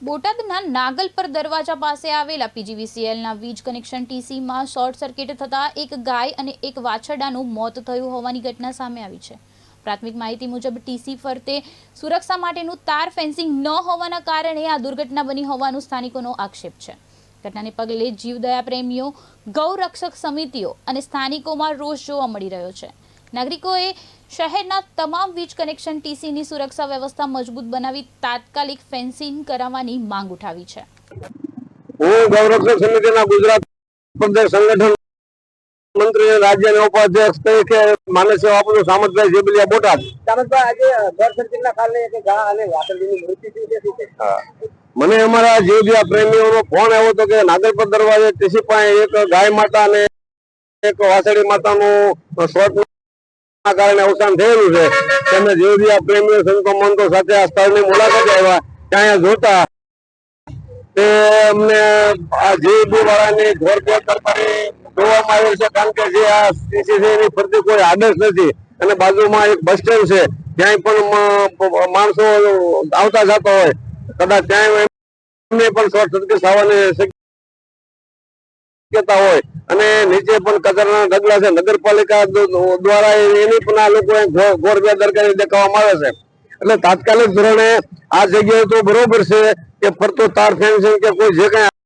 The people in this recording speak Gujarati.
બોટાદના નાગલપર દરવાજા પાસે આવેલા પીજીવીસીએલના વીજ કનેક્શન ટીસીમાં શોર્ટ સર્કિટ થતાં એક ગાય અને એક વાછરડાનું મોત થયું હોવાની ઘટના સામે આવી છે। પ્રાથમિક માહિતી મુજબ ટીસી ફરતે સુરક્ષા માટેનું તાર ફેન્સિંગ ન હોવાના કારણે આ દુર્ઘટના બની હોવાનું સ્થાનિકોનો આક્ષેપ છે। ઘટનાને પગલે જીવદયા પ્રેમીઓ, ગૌરક્ષક સમિતિઓ અને સ્થાનિકોમાં રોષ જોવા મળી રહ્યો છે। નાગરિકોએ શહેરના તમામ વીજ કનેક્શન ટીસીની સુરક્ષા વ્યવસ્થા મજબૂત બનાવી તાત્કાલિક ફેન્સિંગ કરાવવાની માંગ ઉઠાવી છે। હું ગૌરક્ષક સમિતિના ગુજરાત પ્રદેશ સંગઠન મંત્રી રાજ્યના ઉપાધ્યક્ષ તરીકે માનવ સેવા આપનું સામતભાઈ જેબલિયા બોટાદ। સામતભાઈ, આજે શોર્ટ સર્કિટના કારણે એક ગાય અને વાછરડીનું મૃત્યુ થયું છે, શું છે? મને અમારા જીવદયા પ્રેમીઓનો ફોન આવ્યો હતો કે નાગલપર દરવાજે ટીસી પાસે એક ગાય માતા અને એક વાછરડી માતાનું શોર્ટ કારણે અવસાન થયેલું છે। તમે જીવદયા પ્રેમીઓ સંતો મંતો સાથે આ સ્થળની મુલાકાતે આવ્યા, ત્યાં જોતા તે અમને આ જીવબી વાળાની ઘોર બેદરકારી જોવામાં આવેલ છે। કારણ કે જે આ ટીસી ફરતી કોઈ આદેશ નથી અને બાજુમાં એક બસ સ્ટેન્ડ છે, ક્યાંય પણ માણસો આવતા જતા હોય, કદાચ ત્યાં એમને પણ શોર્ટ સર્કિટ થવાની શક્યતા હોય અને નીચે પણ કચરાના ઢગલા છે। નગરપાલિકા દ્વારા એની પણ આ લોકો ઘોર બેદરકારી દેખાવામાં આવે છે। એટલે તાત્કાલિક ધોરણે આ જગ્યાએ તો બરોબર છે કે ફરતો તાર ફેન્સિંગ કે કોઈ જે કઈ